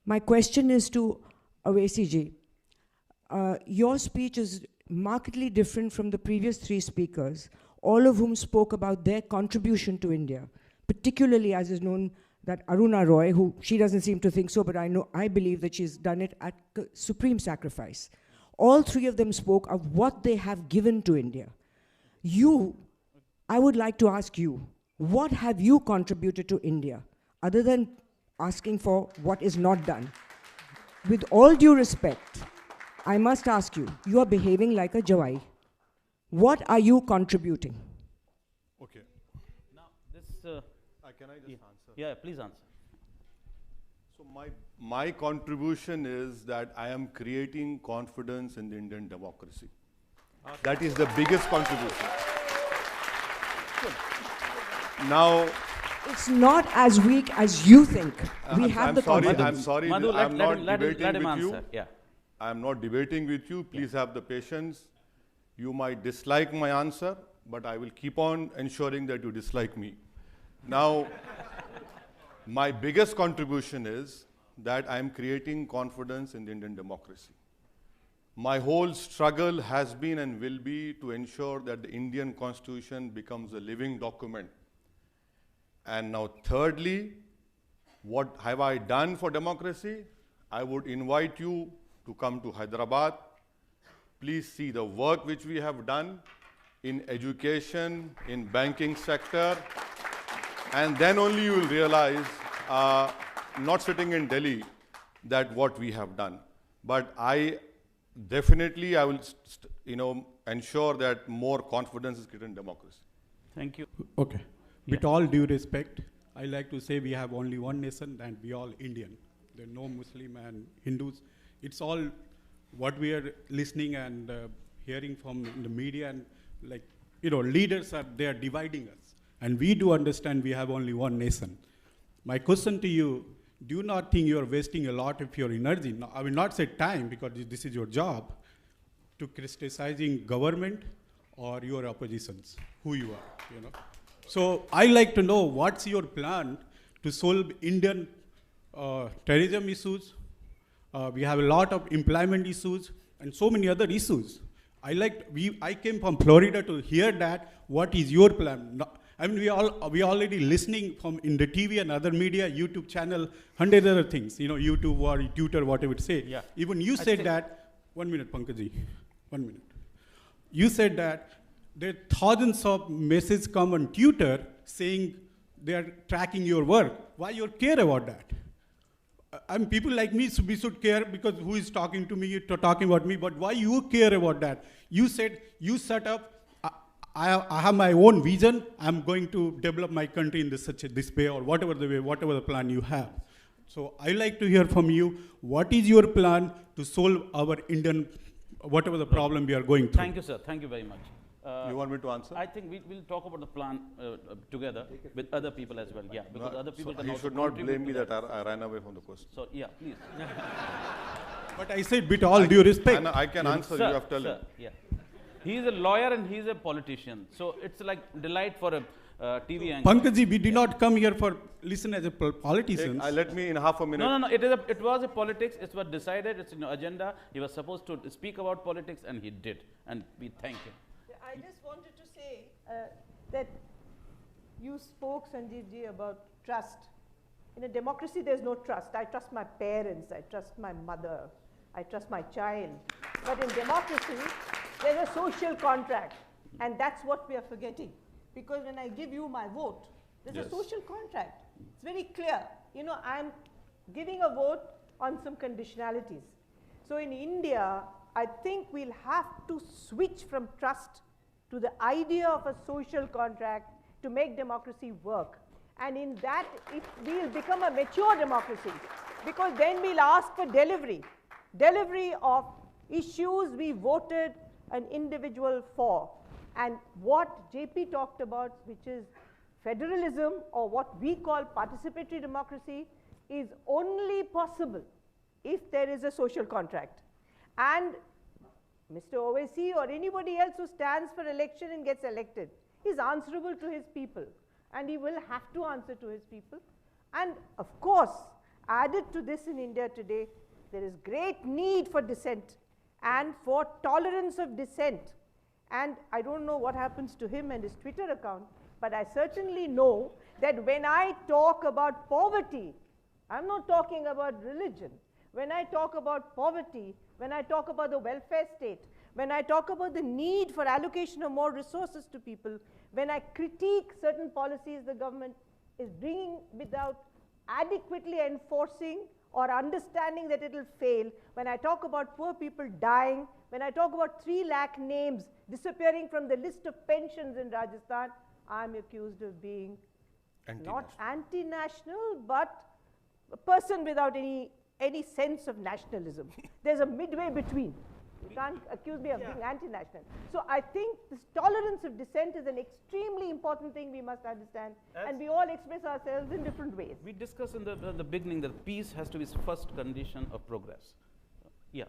My question is to Owaisi ji. Your speech is markedly different from the previous three speakers, all of whom spoke about their contribution to India, particularly as is known that Aruna Roy, who she doesn't seem to think so, but I believe that she's done it at supreme sacrifice. All three of them spoke of what they have given to India. I would like to ask you, what have you contributed to India, other than asking for what is not done? With all due respect, I must ask you, you are behaving like a Jawai. What are you contributing? Okay. Now, this... can I just answer? Yeah, please answer. So my contribution is that I am creating confidence in the Indian democracy. Okay. That is the biggest contribution. Now, it's not as weak as you think. We have I'm the sorry, confidence. I'm sorry, Madhu, I'm not debating let him with you. answer. Yeah. I'm not debating with you. Please have the patience. You might dislike my answer, but I will keep on ensuring that you dislike me. Now, my biggest contribution is that I am creating confidence in the Indian democracy. My whole struggle has been and will be to ensure that the Indian Constitution becomes a living document. And now, thirdly, what have I done for democracy? I would invite you to come to Hyderabad. Please see the work which we have done in education, in banking sector, and then only you will realize, not sitting in Delhi, that what we have done. But I will ensure that more confidence is created in democracy. Thank you. Okay. With all due respect, I like to say we have only one nation and we all Indian. There are no Muslim and Hindus. It's all what we are listening and hearing from the media, and leaders they are dividing us. And we do understand we have only one nation. My question to you, do you not think you are wasting a lot of your energy? No, I will not say time, because this is your job, to criticizing government or your oppositions, who you are, So I like to know what's your plan to solve Indian terrorism issues. We have a lot of employment issues and so many other issues. I came from Florida to hear that. What is your plan? No, I mean, we already listening from in the TV and other media, YouTube channel, 100 other things, YouTube or Twitter, whatever it say. Yeah. Even you said that, 1 minute, Pankaj, 1 minute. You said that there are thousands of messages come on Twitter saying they are tracking your work. Why you care about that? I mean, people like me, we should care because who is talking to me, talking about me, but why you care about that? You said, you set up, I have my own vision, I'm going to develop my country in this way, or whatever the plan you have. So I like to hear from you, what is your plan to solve our Indian, whatever the problem we are going through? Thank you, sir. Thank you very much. You want me to answer? I think we'll talk about the plan together with other people as well. Yeah, because other people can you also should not contribute blame me to that I ran away from the question. So, yeah, please. But I said, with all due respect. I can answer, sir, you have to tell him. Yeah. He is a lawyer and he is a politician. So, it's like delight for a TV anchor. Pankaj, we did not come here for listen as a politician. Let me in half a minute. No. It was a politics. It was decided. It's in your agenda. He was supposed to speak about politics and he did. And we thank him. I just wanted to say that you spoke, Sanjeev ji, about trust. In a democracy, there's no trust. I trust my parents. I trust my mother. I trust my child. But in democracy, there's a social contract. And that's what we are forgetting. Because when I give you my vote, there's a social contract. It's very clear. I'm giving a vote on some conditionalities. So in India, I think we'll have to switch from trust to the idea of a social contract to make democracy work. And in that, we'll become a mature democracy, because then we'll ask for delivery of issues we voted an individual for. And what JP talked about, which is federalism, or what we call participatory democracy, is only possible if there is a social contract. And Mr. Owaisi or anybody else who stands for election and gets elected is answerable to his people, and he will have to answer to his people. And of course, Added to this in India today, there is great need for dissent and for tolerance of dissent. And I don't know what happens to him and his Twitter account, but I certainly know that when I talk about poverty, I'm not talking about religion. When I talk about poverty, when I talk about the welfare state, when I talk about the need for allocation of more resources to people, when I critique certain policies the government is bringing without adequately enforcing or understanding that it will fail, when I talk about poor people dying, when I talk about 3 lakh names disappearing from the list of pensions in Rajasthan, I'm accused of being not anti-national, but a person without any sense of nationalism. There's a midway between. You can't accuse me of being anti-national. So I think this tolerance of dissent is an extremely important thing we must understand, and we all express ourselves in different ways. We discussed in the beginning that peace has to be first condition of progress. Yeah.